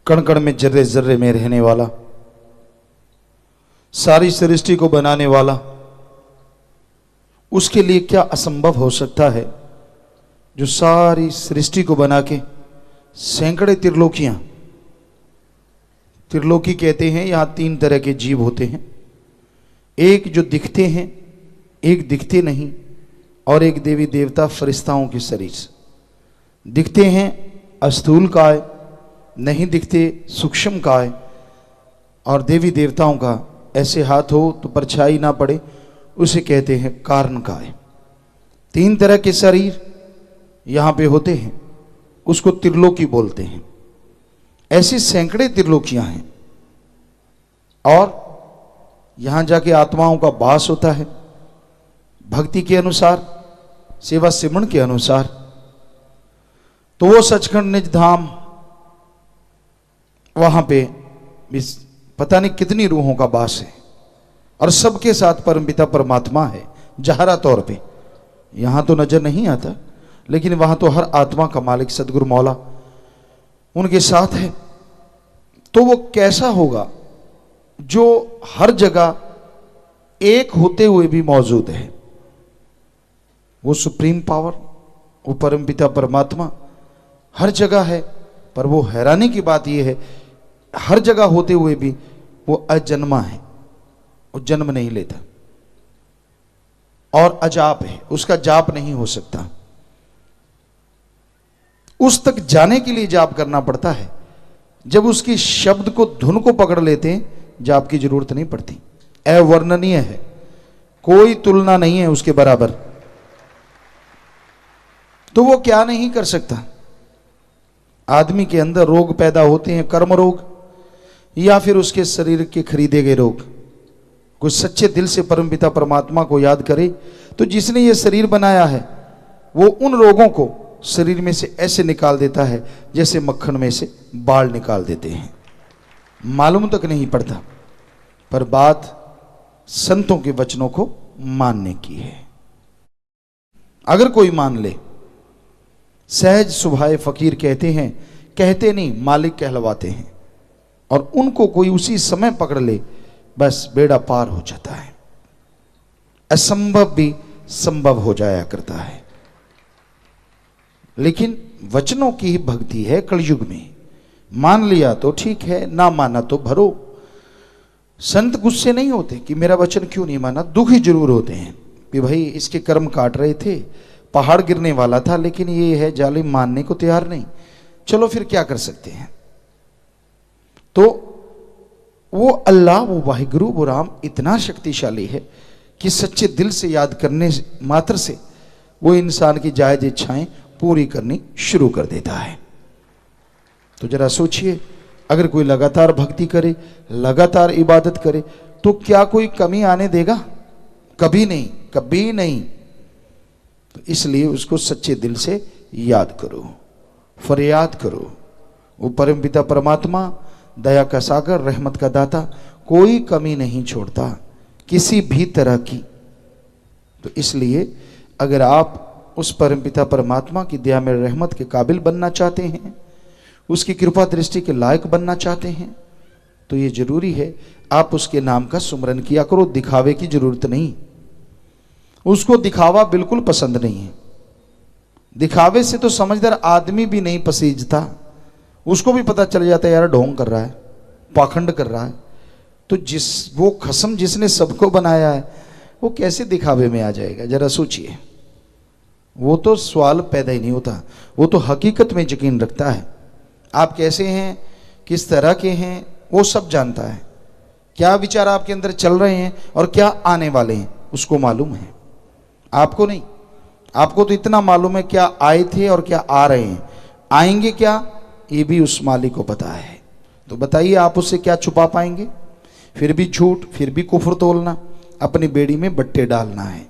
कण कण में जर्रे जर्रे में रहने वाला, सारी सृष्टि को बनाने वाला, उसके लिए क्या असंभव हो सकता है जो सारी सृष्टि को बना के सैकड़े त्रिलोकियां, त्रिलोकी कहते हैं, यहां 3 तरह के जीव होते हैं, एक जो दिखते हैं, एक दिखते नहीं, और एक देवी देवता फरिश्ताओं के शरीर। दिखते हैं अस्थूल काय, नहीं दिखते सूक्ष्म काय, और देवी देवताओं का ऐसे हाथ हो तो परछाई ना पड़े उसे कहते हैं कारण काय। 3 तरह के शरीर यहां पे होते हैं, उसको त्रिलोकी बोलते हैं। ऐसी सैकड़े त्रिलोकियां हैं, और यहां जाके आत्माओं का वास होता है भक्ति के अनुसार, सेवा सिमरन के अनुसार। तो वो सचखंड निज धाम, वहां पे पता नहीं कितनी रूहों का वास है, और सबके साथ परमपिता परमात्मा है जहरा तौर पे। यहां तो नजर नहीं आता, लेकिन वहां तो हर आत्मा का मालिक सदगुरु मौला उनके साथ है। तो वो कैसा होगा जो हर जगह एक होते हुए भी मौजूद है? वो सुप्रीम पावर, वो परमपिता परमात्मा हर जगह है, पर वो हैरानी की बात यह है हर जगह होते हुए भी वो अजन्मा है, वो जन्म नहीं लेता, और अजाप है, उसका जाप नहीं हो सकता। उस तक जाने के लिए जाप करना पड़ता है। जब उसकी शब्द को, धुन को पकड़ लेते हैं, जाप की जरूरत नहीं पड़ती। अवर्णनीय है, कोई तुलना नहीं है उसके बराबर। तो वो क्या नहीं कर सकता? आदमी के अंदर रोग पैदा होते हैं, कर्म रोग, या फिर उसके शरीर के खरीदे गए रोग। कोई सच्चे दिल से परमपिता परमात्मा को याद करे तो जिसने ये शरीर बनाया है वो उन रोगों को शरीर में से ऐसे निकाल देता है जैसे मक्खन में से बाल निकाल देते हैं। मालूम तक नहीं पड़ता, पर बात संतों के वचनों को मानने की है। अगर कोई मान ले, सहज सुभाए फकीर कहते हैं, कहते नहीं मालिक कहलवाते हैं, और उनको कोई उसी समय पकड़ ले, बस बेड़ा पार हो जाता है। असंभव भी संभव हो जाया करता है। लेकिन वचनों की ही भक्ति है कलयुग में। मान लिया तो ठीक है, ना माना तो भरो। संत गुस्से नहीं होते कि मेरा वचन क्यों नहीं माना, दुखी जरूर होते हैं कि भाई इसके कर्म काट रहे थे, पहाड़ गिरने वाला था, लेकिन ये है जालिम, मानने को तैयार नहीं। चलो फिर क्या कर सकते हैं? तो वो अल्लाह, वो वाहिगुरु, वो राम इतना शक्तिशाली है कि सच्चे दिल से याद करने मात्र से वो इंसान की जायज इच्छाएं पूरी करनी शुरू कर देता है। तो जरा सोचिए, अगर कोई लगातार भक्ति करे, लगातार इबादत करे, तो क्या कोई कमी आने देगा? कभी नहीं, कभी नहीं। तो इसलिए उसको सच्चे दिल से याद करो, फरियाद करो। वो परमपिता परमात्मा दया का सागर, रहमत का दाता, कोई कमी नहीं छोड़ता किसी भी तरह की। तो इसलिए अगर आप उस परमपिता परमात्मा की दया में रहमत के काबिल बनना चाहते हैं, उसकी कृपा दृष्टि के लायक बनना चाहते हैं, तो ये जरूरी है आप उसके नाम का सुमरन किया करो। दिखावे की जरूरत नहीं, उसको दिखावा बिल्कुल पसंद नहीं है। दिखावे से तो समझदार आदमी भी नहीं पसीजता, उसको भी पता चल जाता है यार ढोंग कर रहा है, पाखंड कर रहा है। तो वो खसम जिसने सबको बनाया है वो कैसे दिखावे में आ जाएगा? जरा सोचिए। वो तो सवाल पैदा ही नहीं होता, वो तो हकीकत में यकीन रखता है। आप कैसे हैं, किस तरह के हैं, वो सब जानता है। क्या विचार आपके अंदर चल रहे हैं और क्या आने वाले हैं, उसको मालूम है। आपको नहीं। आपको तो इतना मालूम है क्या आए थे और क्या आ रहे हैं, आएंगे क्या, ये भी उस मालिक को पता है। तो बताइए आप उससे क्या छुपा पाएंगे? फिर भी झूठ, फिर भी कुफ्र तोलना, अपनी बेड़ी में बट्टे डालना है।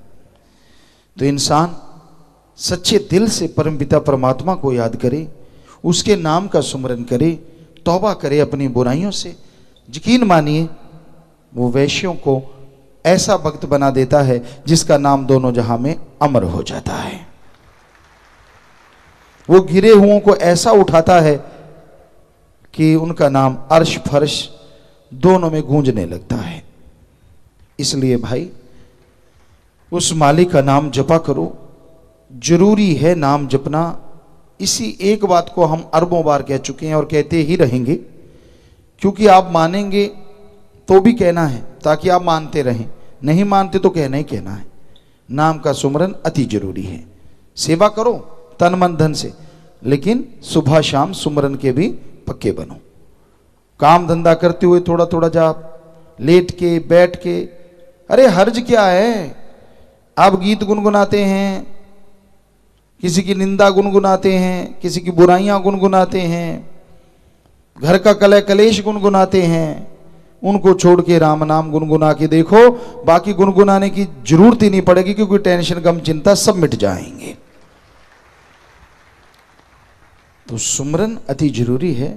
तो इंसान सच्चे दिल से परमपिता परमात्मा को याद करे, उसके नाम का सुमरन करे, तौबा करे अपनी बुराइयों से। यकीन मानिए वो वैश्यों को ऐसा भक्त बना देता है जिसका नाम दोनों जहां में अमर हो जाता है। वो गिरे हुओं को ऐसा उठाता है कि उनका नाम अर्श फर्श दोनों में गूंजने लगता है। इसलिए भाई उस मालिक का नाम जपा करो। जरूरी है नाम जपना। इसी एक बात को हम अरबों बार कह चुके हैं और कहते ही रहेंगे, क्योंकि आप मानेंगे तो भी कहना है ताकि आप मानते रहें, नहीं मानते तो कहना ही कहना है। नाम का सुमरन अति जरूरी है। सेवा करो तन मन धन से, लेकिन सुबह शाम सुमरन के भी पक्के बनो। काम धंधा करते हुए थोड़ा थोड़ा जाप, लेट के बैठ के, अरे हर्ज क्या है। आप गीत गुनगुनाते हैं, किसी की निंदा गुनगुनाते हैं, किसी की बुराइयां गुनगुनाते हैं, घर का कलह कलेश गुनगुनाते हैं, उनको छोड़ के राम नाम गुनगुना के देखो। बाकी गुनगुनाने की जरूरत ही नहीं पड़ेगी, क्योंकि टेंशन गम चिंता सब मिट जाएंगे। तो सुमरन अति जरूरी है।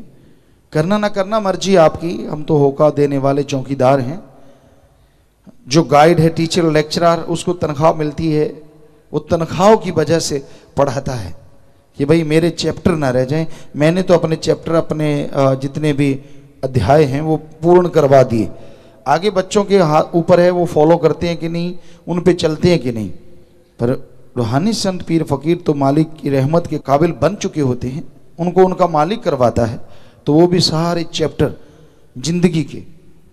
करना ना करना मर्जी आपकी, हम तो होका देने वाले चौकीदार हैं। जो गाइड है, टीचर, लेक्चरर, उसको तनख्वाह मिलती है, वो तनख्वाह की वजह से पढ़ाता है कि भाई मेरे चैप्टर ना रह जाएं। मैंने तो अपने चैप्टर, अपने जितने भी अध्याय हैं वो पूर्ण करवा दिए। आगे बच्चों के हाथ ऊपर है, वो फॉलो करते हैं कि नहीं, उन पे चलते हैं कि नहीं। पर रूहानी संत पीर फकीर तो मालिक की रहमत के काबिल बन चुके होते हैं, उनको उनका मालिक करवाता है, तो वो भी सारे चैप्टर जिंदगी के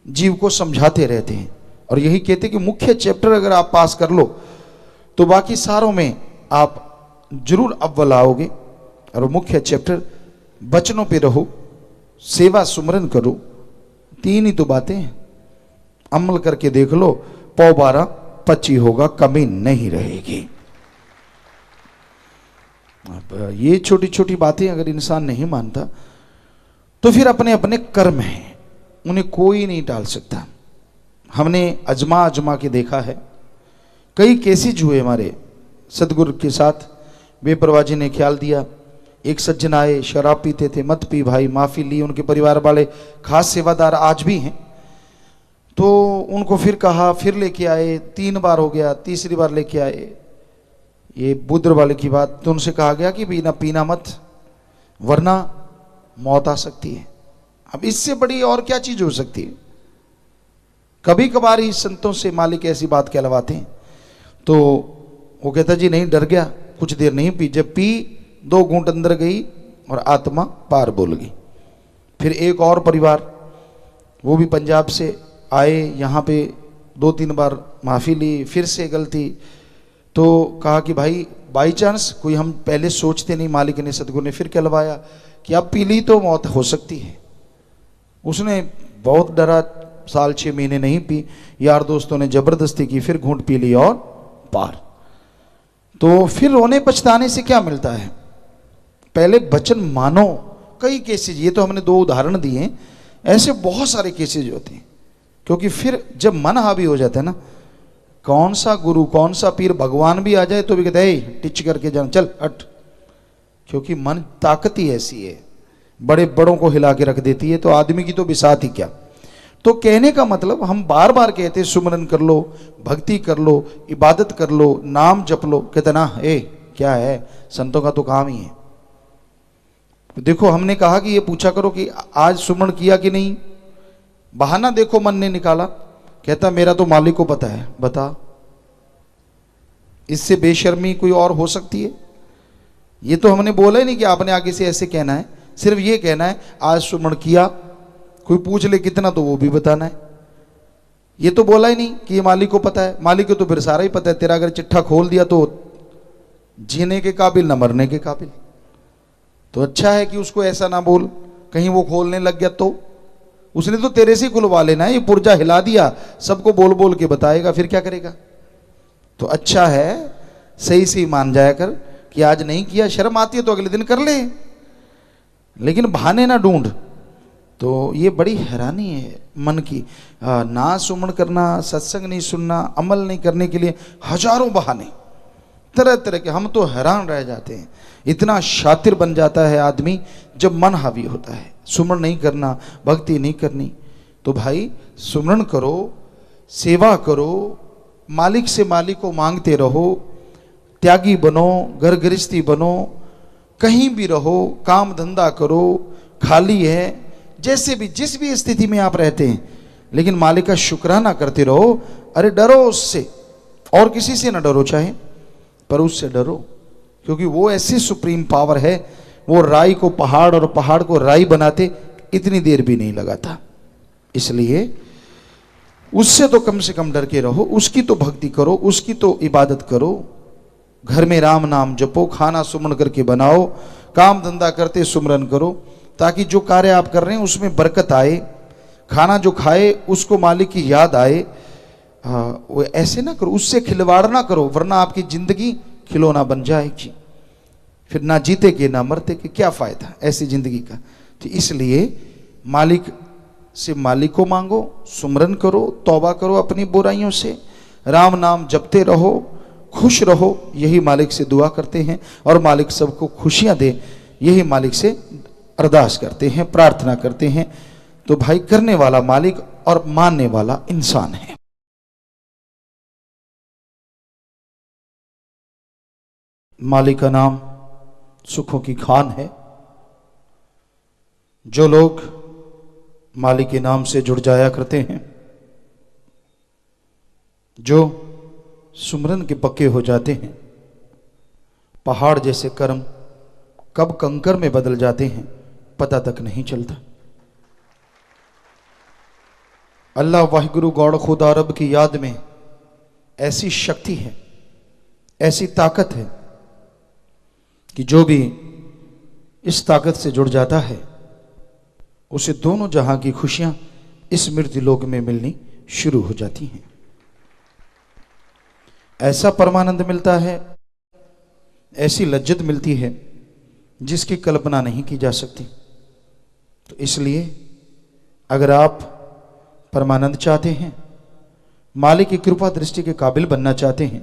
जीव को समझाते रहते हैं। और यही कहते कि मुख्य चैप्टर अगर आप पास कर लो तो बाकी सारों में आप जरूर अव्वल आओगे। और मुख्य चैप्टर बचनों पे रहो, सेवा सुमरन करो। तीन ही तो बातें हैं, अमल करके देख लो, 12-25 होगा, कमी नहीं रहेगी। अब ये छोटी छोटी बातें अगर इंसान नहीं मानता तो फिर अपने अपने कर्म हैं, उन्हें कोई नहीं टाल सकता। हमने अजमा अजमा के देखा है, कई केसेज हुए हमारे सदगुरु के साथ। बेपरवाह जी ने ख्याल दिया, एक सज्जन आए, शराब पीते थे, मत पी भाई, माफ़ी ली। उनके परिवार वाले खास सेवादार आज भी हैं, तो उनको फिर कहा, फिर लेके आए, 3 बार हो गया, तीसरी बार लेके आए। ये बुद्र वाले की बात, तो उनसे कहा गया कि पीना मत, वरना मौत आ सकती है। अब इससे बड़ी और क्या चीज हो सकती है। कभी कभार ही संतों से मालिक ऐसी बात कहलवाते हैं, तो वो कहता जी नहीं, डर गया, कुछ देर नहीं पी। जब पी 2 घूंट अंदर गई और आत्मा पार बोल गई। फिर एक और परिवार, वो भी पंजाब से आए, यहाँ पे 2-3 बार माफ़ी ली, फिर से गलती। तो कहा कि भाई बाई चांस कोई, हम पहले सोचते नहीं, मालिक ने सदगुरु ने फिर कहलवाया कि अब पी ली तो मौत हो सकती है। उसने बहुत डरा, 6 महीने नहीं पी, यार दोस्तों ने जबरदस्ती की, फिर घूंट पी ली और पार। तो फिर रोने पछताने से क्या मिलता है, पहले वचन मानो। कई केसेज, ये तो हमने 2 उदाहरण दिए हैं, ऐसे बहुत सारे केसेज होते हैं। क्योंकि फिर जब मन हावी हो जाता है ना, कौन सा गुरु, कौन सा पीर, भगवान भी आ जाए तो भी कहते हैं टिच करके जाना, चल हट। क्योंकि मन ताकत ही ऐसी है, बड़े बड़ों को हिला के रख देती है, तो आदमी की तो बिसात ही क्या। तो कहने का मतलब, हम बार बार कहते सुमरन कर लो, भक्ति कर लो, इबादत कर लो, नाम जप लो। कहते ना, क्या है, संतों का तो काम ही है। देखो हमने कहा कि ये पूछा करो कि आज सुमरन किया कि नहीं, बहाना देखो मन ने निकाला, कहता मेरा तो मालिक को पता है। बता, इससे बेशर्मी कोई और हो सकती है? ये तो हमने बोला ही नहीं कि आपने आगे से ऐसे कहना है, सिर्फ ये कहना है आज सुमरन किया, कोई पूछ ले कितना तो वो भी बताना है। ये तो बोला ही नहीं कि ये मालिक को पता है, मालिक को तो फिर सारा ही पता है। तेरा अगर चिट्ठा खोल दिया तो जीने के काबिल, न मरने के काबिल। तो अच्छा है कि उसको ऐसा ना बोल, कहीं वो खोलने लग गया तो उसने तो तेरे से खुलवा लेना है। ये पुर्जा हिला दिया, सबको बोल बोल के बताएगा, फिर क्या करेगा। तो अच्छा है सही से मान जाया कर कि आज नहीं किया, शर्म आती है तो अगले दिन कर ले, लेकिन बहाने ना ढूंढ। तो ये बड़ी हैरानी है मन की। ना सुमन करना, सत्संग नहीं सुनना, अमल नहीं करने के लिए हजारों बहाने, तरह तरह के। हम तो हैरान रह जाते हैं, इतना शातिर बन जाता है आदमी जब मन हावी होता है। सुमरण नहीं करना, भक्ति नहीं करनी, तो भाई सुमरण करो, सेवा करो, मालिक से मालिक को मांगते रहो, त्यागी बनो, घर गृहस्थी बनो, कहीं भी रहो, काम धंधा करो, खाली है जैसे भी जिस भी स्थिति में आप रहते हैं, लेकिन मालिक का शुक्राना करते रहो। अरे डरो उससे, और किसी से ना डरो चाहे, पर उससे डरो, क्योंकि वो ऐसी सुप्रीम पावर है। वो राई को पहाड़ और पहाड़ को राई बनाते इतनी देर भी नहीं लगाता। इसलिए उससे तो कम से कम डर के रहो, उसकी तो भक्ति करो, उसकी तो इबादत करो। घर में राम नाम जपो, खाना सुमन करके बनाओ, काम धंधा करते सुमरन करो, ताकि जो कार्य आप कर रहे हैं उसमें बरकत आए। खाना जो खाए उसको मालिक की याद आए। वो ऐसे ना करो, उससे खिलवाड़ ना करो, वरना आपकी जिंदगी खिलौना बन जाएगी। फिर ना जीते के ना मरते के क्या फायदा ऐसी जिंदगी का। तो इसलिए मालिक से मालिक को मांगो, सुमरन करो, तौबा करो अपनी बुराइयों से, राम नाम जपते रहो, खुश रहो, यही मालिक से दुआ करते हैं। और मालिक सबको खुशियां दे, यही मालिक से अरदास करते हैं, प्रार्थना करते हैं। तो भाई करने वाला मालिक और मानने वाला इंसान है। मालिक का नाम सुखों की खान है। जो लोग मालिक के नाम से जुड़ जाया करते हैं, जो सुमरन के पक्के हो जाते हैं, पहाड़ जैसे कर्म कब कंकर में बदल जाते हैं पता तक नहीं चलता। अल्लाह वाहिगुरु गौड़ खुदा रब की याद में ऐसी शक्ति है, ऐसी ताकत है कि जो भी इस ताकत से जुड़ जाता है उसे दोनों जहां की खुशियां इस मृत्यु लोक में मिलनी शुरू हो जाती हैं। ऐसा परमानंद मिलता है, ऐसी लज्जत मिलती है जिसकी कल्पना नहीं की जा सकती। तो इसलिए अगर आप परमानंद चाहते हैं, मालिक की कृपा दृष्टि के काबिल बनना चाहते हैं,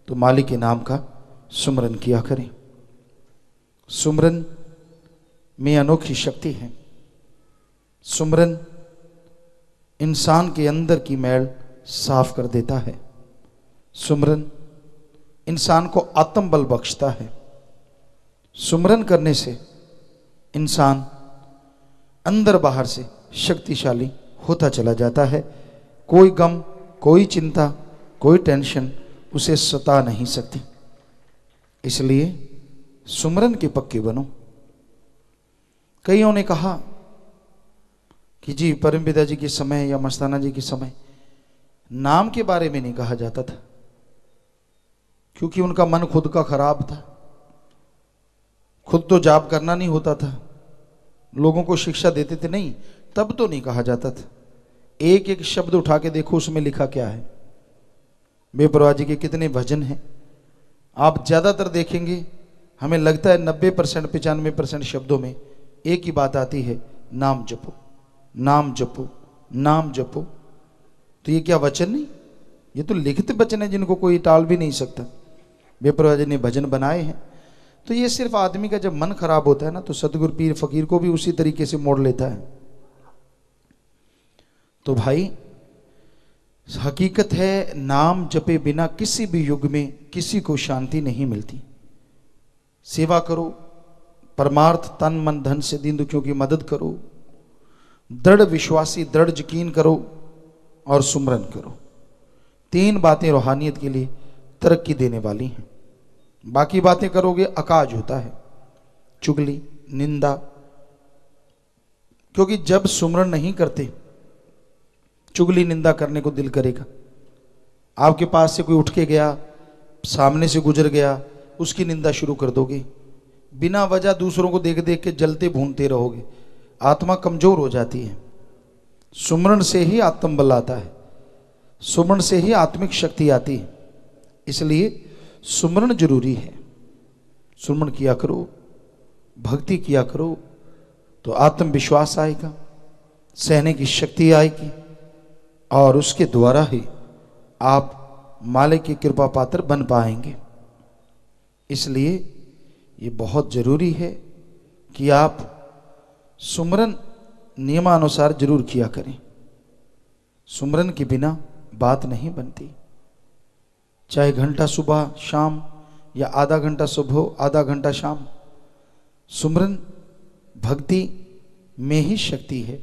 तो मालिक के नाम का सुमरन किया करें। सुमरन में अनोखी शक्ति है। सुमरन इंसान के अंदर की मैल साफ कर देता है। सुमरन इंसान को आत्मबल बख्शता है। सुमरन करने से इंसान अंदर बाहर से शक्तिशाली होता चला जाता है। कोई गम, कोई चिंता, कोई टेंशन उसे सता नहीं सकती। इसलिए सुमरन के पक्के बनो। कईयों ने कहा कि जी परम पिता जी के समय या मस्ताना जी के समय नाम के बारे में नहीं कहा जाता था, क्योंकि उनका मन खुद का खराब था। खुद तो जाप करना नहीं होता था, लोगों को शिक्षा देते थे नहीं, तब तो नहीं कहा जाता था। एक एक शब्द उठा के देखो उसमें लिखा क्या है। बेपरवाह जी के कितने भजन हैं, आप ज्यादातर देखेंगे, हमें लगता है 90% 95% शब्दों में एक ही बात आती है, नाम जपो, नाम जपो, नाम जपो। तो ये क्या वचन नहीं, ये तो लिखित वचन है जिनको कोई टाल भी नहीं सकता। बेपरवाह जी ने भजन बनाए हैं। तो ये सिर्फ आदमी का जब मन खराब होता है ना, तो सतगुरु पीर फकीर को भी उसी तरीके से मोड़ लेता है। तो भाई हकीकत है, नाम जपे बिना किसी भी युग में किसी को शांति नहीं मिलती। सेवा करो, परमार्थ तन मन धन से दीन दुखियों की मदद करो, दृढ़ विश्वासी दृढ़ यकीन करो और सुमरन करो। 3 बातें रूहानियत के लिए तरक्की देने वाली हैं। बाकी बातें करोगे अकाज होता है, चुगली, निंदा। क्योंकि जब सुमरन नहीं करते, चुगली निंदा करने को दिल करेगा। आपके पास से कोई उठ के गया, सामने से गुजर गया, उसकी निंदा शुरू कर दोगे। बिना वजह दूसरों को देख देख के जलते भूनते रहोगे, आत्मा कमजोर हो जाती है। सुमरन से ही आत्मबल आता है, सुमरन से ही आत्मिक शक्ति आती है। इसलिए सुमरन जरूरी है। सुमरन किया करो, भक्ति किया करो, तो आत्मविश्वास आएगा, सहने की शक्ति आएगी, और उसके द्वारा ही आप मालिक की कृपा पात्र बन पाएंगे। इसलिए ये बहुत जरूरी है कि आप सुमरन नियमानुसार जरूर किया करें। सुमरन के बिना बात नहीं बनती। चाहे घंटा सुबह शाम या आधा घंटा सुबह आधा घंटा शाम, सुमरन भक्ति में ही शक्ति है।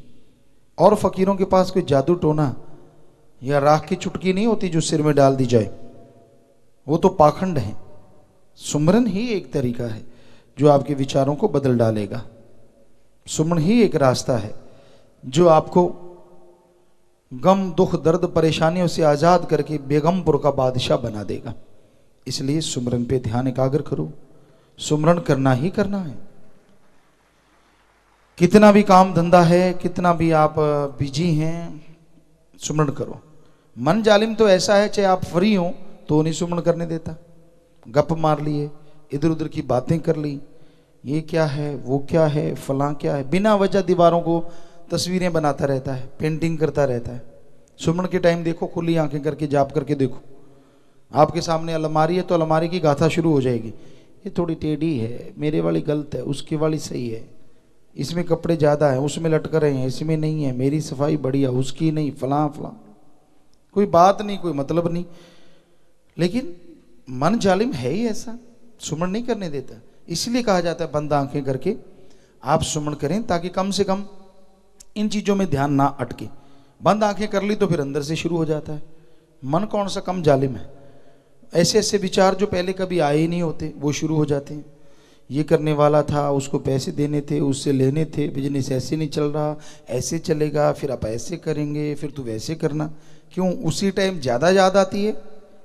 और फकीरों के पास कोई जादू टोना या राख की चुटकी नहीं होती जो सिर में डाल दी जाए, वो तो पाखंड है। सुमरन ही एक तरीका है जो आपके विचारों को बदल डालेगा। सुमरन ही एक रास्ता है जो आपको गम, दुख, दर्द, परेशानियों से आज़ाद करके बेगमपुर का बादशाह बना देगा। इसलिए सुमरन पे ध्यान एकाग्र करो। सुमरन करना ही करना है। कितना भी काम धंधा है, कितना भी आप बिजी हैं, सुमरन करो। मन जालिम तो ऐसा है, चाहे आप फ्री हो तो नहीं सुमरन करने देता। गप मार लिए, इधर उधर की बातें कर ली, ये क्या है, वो क्या है, फलां क्या है, बिना वजह दीवारों को तस्वीरें बनाता रहता है, पेंटिंग करता रहता है। सुमरन के टाइम देखो, खुली आंखें करके जाप करके देखो, आपके सामने अलमारी है तो अलमारी की गाथा शुरू हो जाएगी। ये थोड़ी टेढ़ी है, मेरे वाली गलत है, उसकी वाली सही है, इसमें कपड़े ज़्यादा हैं, उसमें लटक रहे हैं, इसमें नहीं है, मेरी सफाई बढ़िया, उसकी नहीं, फलां फलां। कोई बात नहीं, कोई मतलब नहीं। लेकिन मन जालिम है ही ऐसा, सुमन नहीं करने देता। इसलिए कहा जाता है बंद आंखें करके आप सुमन करें, ताकि कम से कम इन चीज़ों में ध्यान ना अटके। बंद आंखें कर ली तो फिर अंदर से शुरू हो जाता है। मन कौन सा कम जालिम है। ऐसे ऐसे विचार जो पहले कभी आए ही नहीं होते वो शुरू हो जाते हैं। ये करने वाला था, उसको पैसे देने थे, उससे लेने थे, बिजनेस ऐसे नहीं चल रहा, ऐसे चलेगा, फिर आप ऐसे करेंगे, फिर तू वैसे करना। क्यों? उसी टाइम ज़्यादा याद आती है,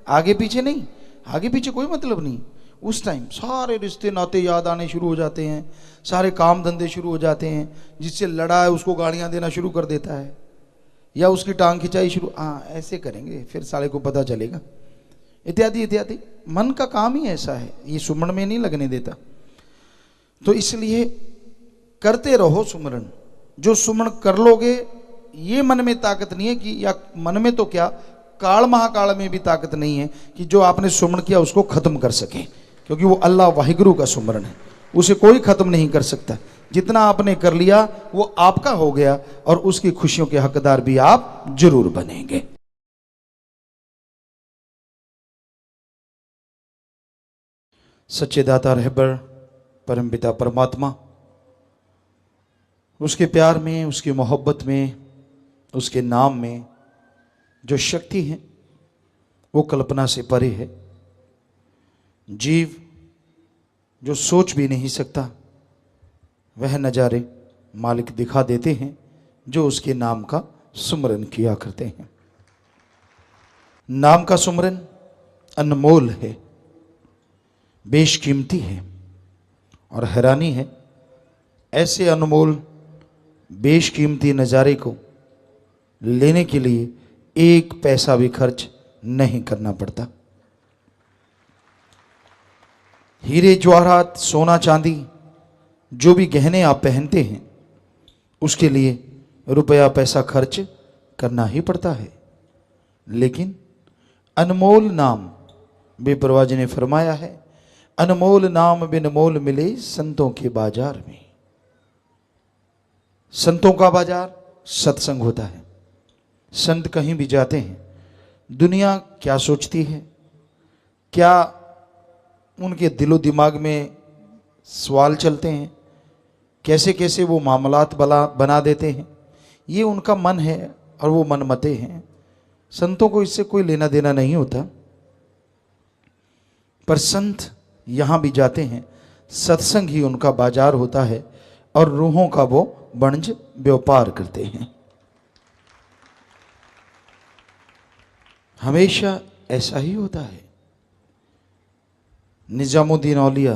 आगे पीछे नहीं। आगे पीछे कोई मतलब नहीं। उस टाइम सारे रिश्ते नाते याद आने शुरू हो जाते हैं, सारे काम धंधे शुरू हो जाते हैं। जिससे लड़ा है उसको गालियाँ देना शुरू कर देता है, या उसकी टांग खिंचाई शुरू, हाँ ऐसे करेंगे फिर साले को पता चलेगा, इत्यादि इत्यादि। मन का काम ही ऐसा है, ये सुमन में नहीं लगने देता। तो इसलिए करते रहो सुमरन। जो सुमन कर लोगे, ये मन में ताकत नहीं है कि, या मन में तो क्या, काल महाकाल में भी ताकत नहीं है कि जो आपने सुमन किया उसको खत्म कर सके, क्योंकि वो अल्लाह वाहिगुरु का सुमरन है, उसे कोई खत्म नहीं कर सकता। जितना आपने कर लिया वो आपका हो गया, और उसकी खुशियों के हकदार भी आप जरूर बनेंगे। सच्चे दाता रहबर परमपिता परमात्मा, उसके प्यार में, उसकी मोहब्बत में, उसके नाम में जो शक्ति है वो कल्पना से परे है। जीव जो सोच भी नहीं सकता वह नज़ारे मालिक दिखा देते हैं जो उसके नाम का सुमरन किया करते हैं। नाम का सुमरन अनमोल है, बेशकीमती है, और हैरानी है ऐसे अनमोल बेशकीमती नज़ारे को लेने के लिए एक पैसा भी खर्च नहीं करना पड़ता। हीरे जवाहरात, सोना चांदी, जो भी गहने आप पहनते हैं उसके लिए रुपया पैसा खर्च करना ही पड़ता है। लेकिन अनमोल नाम, बेपरवाह जी ने फरमाया है, अनमोल नाम बिन मोल मिले संतों के बाजार में। संतों का बाजार सत्संग होता है। संत कहीं भी जाते हैं, दुनिया क्या सोचती है, क्या उनके दिलो दिमाग में सवाल चलते हैं, कैसे कैसे वो मामलात बना देते हैं, ये उनका मन है और वो मनमते हैं। संतों को इससे कोई लेना देना नहीं होता। पर संत यहाँ भी जाते हैं, सत्संग ही उनका बाजार होता है, और रूहों का वो वणज व्यापार करते हैं। हमेशा ऐसा ही होता है। निजामुद्दीन औलिया,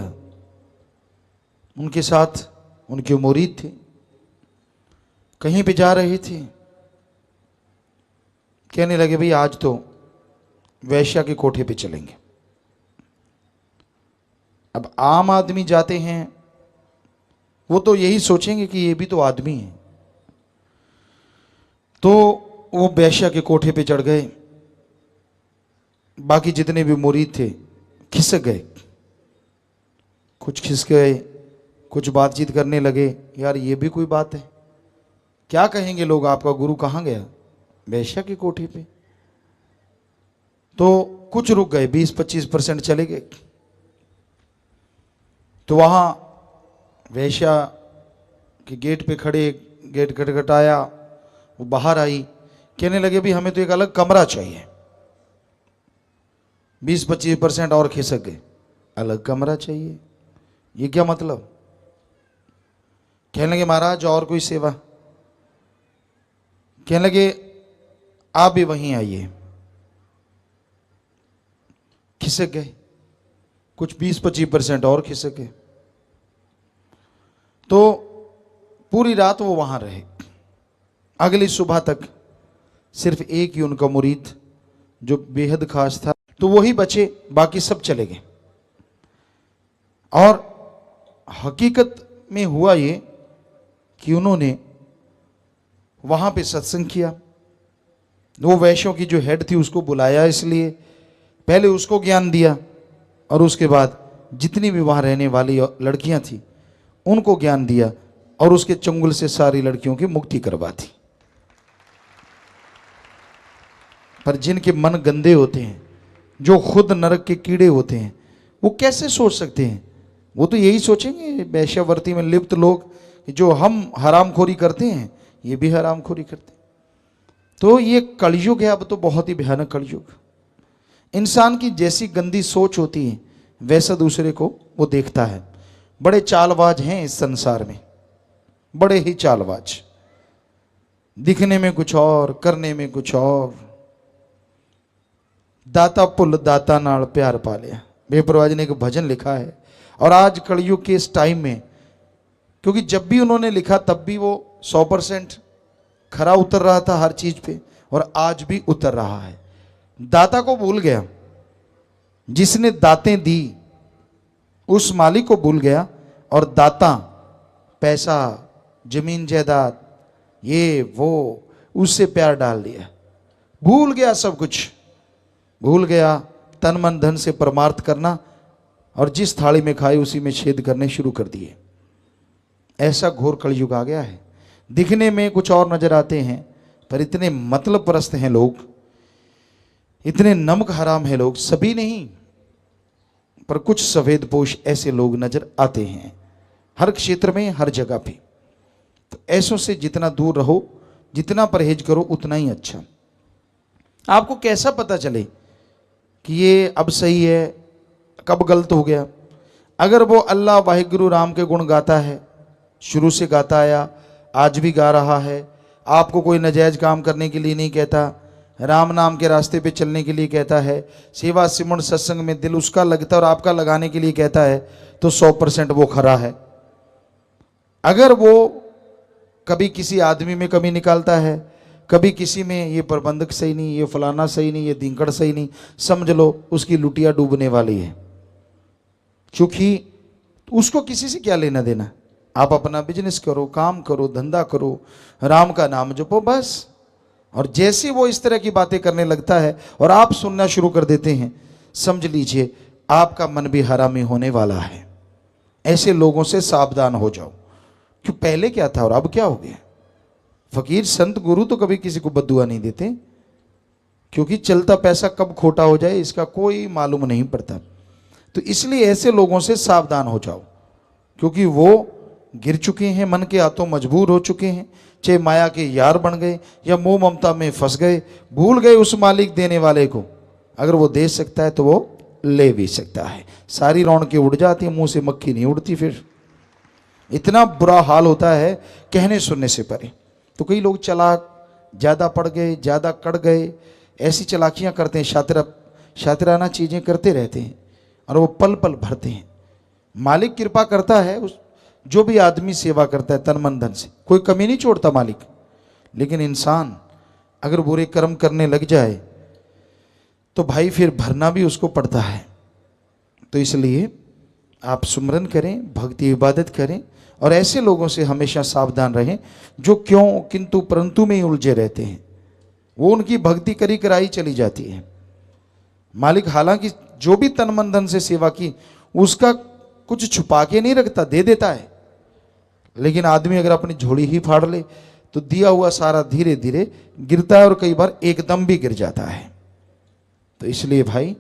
उनके साथ उनके मुरीद थे, कहीं पे जा रहे थे, कहने लगे भाई आज तो वैश्या के कोठे पे चलेंगे। अब आम आदमी जाते हैं वो तो यही सोचेंगे कि ये भी तो आदमी है। तो वो वैश्या के कोठे पे चढ़ गए। बाकी जितने भी मुरीद थे खिसक गए, कुछ खिसक गए, कुछ बातचीत करने लगे, यार ये भी कोई बात है, क्या कहेंगे लोग, आपका गुरु कहाँ गया, वैश्या की कोठी पे। तो कुछ रुक गए, 20-25% चले गए। तो वहाँ वैश्या कि गेट पे खड़े, गेट खटखटाया, वो बाहर आई, कहने लगे भी हमें तो एक अलग कमरा चाहिए। 20-25% और खिसक गए, अलग कमरा चाहिए, ये क्या मतलब? कहने लगे महाराज और कोई सेवा? कहने लगे आप भी वहीं आइए। खिसक गए, कुछ 20-25% और खिसक गए। तो पूरी रात वो वहां रहे। अगली सुबह तक सिर्फ एक ही उनका मुरीद जो बेहद खास था, तो वही बचे, बाकी सब चले गए। और हकीकत में हुआ ये कि उन्होंने वहां पे सत्संग किया। वो वैश्यों की जो हेड थी उसको बुलाया, इसलिए पहले उसको ज्ञान दिया और उसके बाद जितनी भी वहां रहने वाली लड़कियां थी उनको ज्ञान दिया और उसके चंगुल से सारी लड़कियों की मुक्ति करवा दी। पर जिनके मन गंदे होते हैं, जो खुद नरक के कीड़े होते हैं, वो कैसे सोच सकते हैं? वो तो यही सोचेंगे वैश्यावर्ती में लिप्त लोग, जो हम हरामखोरी करते हैं ये भी हरामखोरी करते हैं। तो ये कलयुग है, अब तो बहुत ही भयानक कलयुग। इंसान की जैसी गंदी सोच होती है वैसा दूसरे को वो देखता है। बड़े चालबाज हैं इस संसार में, बड़े ही चालबाज, दिखने में कुछ और, करने में कुछ और। दाता पुल दाता नाल प्यार पा लिया, बेपरवाह जी ने एक भजन लिखा है। और आज कलयुग के इस टाइम में, क्योंकि जब भी उन्होंने लिखा तब भी वो 100% खरा उतर रहा था हर चीज पे, और आज भी उतर रहा है। दाता को भूल गया, जिसने दातें दी उस मालिक को भूल गया, और दाता पैसा, जमीन जायदाद, ये वो, उससे प्यार डाल दिया। भूल गया सब कुछ, भूल गया तन मन धन से परमार्थ करना, और जिस थाली में खाए उसी में छेद करने शुरू कर दिए। ऐसा घोर कलयुग आ गया है। दिखने में कुछ और नजर आते हैं, पर इतने मतलब परस्त हैं लोग, इतने नमक हराम है लोग, सभी नहीं पर कुछ सफेदपोश ऐसे लोग नजर आते हैं हर क्षेत्र में, हर जगह पे। तो ऐसों से जितना दूर रहो, जितना परहेज करो उतना ही अच्छा। आपको कैसा पता चले कि ये अब सही है, कब गलत हो गया? अगर वो अल्लाह वाहिगुरु राम के गुण गाता है, शुरू से गाता आया, आज भी गा रहा है, आपको कोई नाजायज काम करने के लिए नहीं कहता, राम नाम के रास्ते पे चलने के लिए कहता है, सेवा सिमरन सत्संग में दिल उसका लगता है और आपका लगाने के लिए कहता है, तो 100% वो खरा है। अगर वो कभी किसी आदमी में कमी निकालता है, कभी किसी में, ये प्रबंधक सही नहीं, ये फलाना सही नहीं, ये दिंकड़ सही नहीं, समझ लो उसकी लुटिया डूबने वाली है। क्योंकि उसको किसी से क्या लेना देना। आप अपना बिजनेस करो, काम करो, धंधा करो, राम का नाम जपो, बस। और जैसे वो इस तरह की बातें करने लगता है और आप सुनना शुरू कर देते हैं, समझ लीजिए आपका मन भी हरामी होने वाला है। ऐसे लोगों से सावधान हो जाओ। क्यों, पहले क्या था और अब क्या हो गया? फकीर संत गुरु तो कभी किसी को बद्दुआ नहीं देते, क्योंकि चलता पैसा कब खोटा हो जाए इसका कोई मालूम नहीं पड़ता। तो इसलिए ऐसे लोगों से सावधान हो जाओ, क्योंकि वो गिर चुके हैं, मन के हाथों मजबूर हो चुके हैं, चाहे माया के यार बन गए या मोह ममता में फंस गए, भूल गए उस मालिक देने वाले को। अगर वो दे सकता है तो वो ले भी सकता है। सारी रौनकें उड़ जाती हैं, मुंह से मक्खी नहीं उड़ती। फिर इतना बुरा हाल होता है कहने सुनने से परे। तो कई लोग चालाक ज़्यादा पड़ गए, ज़्यादा कड़ गए, ऐसी चालाकियाँ करते हैं, शातिराना चीज़ें करते रहते हैं और वो पल पल भरते हैं। मालिक कृपा करता है, उस जो भी आदमी सेवा करता है तन मन धन से, कोई कमी नहीं छोड़ता मालिक। लेकिन इंसान अगर बुरे कर्म करने लग जाए तो भाई फिर भरना भी उसको पड़ता है। तो इसलिए आप सुमरन करें, भक्ति इबादत करें और ऐसे लोगों से हमेशा सावधान रहें जो क्यों किंतु परंतु में ही उलझे रहते हैं। वो उनकी भक्ति करी कराई चली जाती है। मालिक हालांकि जो भी तन मन धन से सेवा की उसका कुछ छुपा के नहीं रखता, दे देता है। लेकिन आदमी अगर अपनी झोली ही फाड़ ले तो दिया हुआ सारा धीरे धीरे गिरता है और कई बार एकदम भी गिर जाता है। तो इसलिए भाई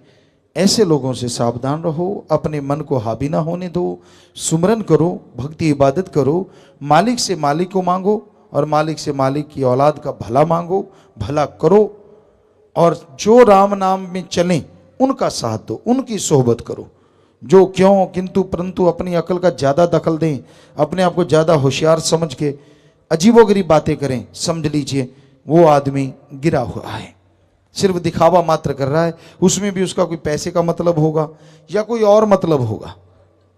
ऐसे लोगों से सावधान रहो, अपने मन को हावी ना होने दो, सुमरन करो, भक्ति इबादत करो, मालिक से मालिक को मांगो और मालिक से मालिक की औलाद का भला मांगो, भला करो, और जो राम नाम में चलें उनका साथ दो, उनकी सोहबत करो। जो क्यों किंतु परंतु अपनी अकल का ज़्यादा दखल दें, अपने आप को ज़्यादा होशियार समझ के अजीबोगरीब बातें करें, समझ लीजिए वो आदमी गिरा हुआ है, सिर्फ दिखावा मात्र कर रहा है, उसमें भी उसका कोई पैसे का मतलब होगा या कोई और मतलब होगा।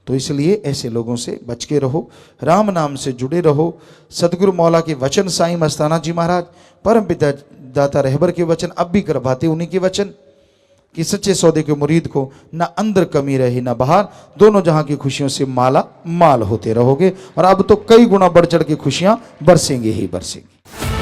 तो इसलिए ऐसे लोगों से बच के रहो, राम नाम से जुड़े रहो। सदगुरु मौला के वचन, साईं मस्ताना जी महाराज, परम पिता दाता रहबर के वचन अब भी करवाते उन्हीं के वचन कि सच्चे सौदे के मुरीद को ना अंदर कमी रहे ना बाहर, दोनों जहां की खुशियों से माला माल होते रहोगे। और अब तो कई गुना बढ़ चढ़ के खुशियां बरसेंगे ही बरसेंगी।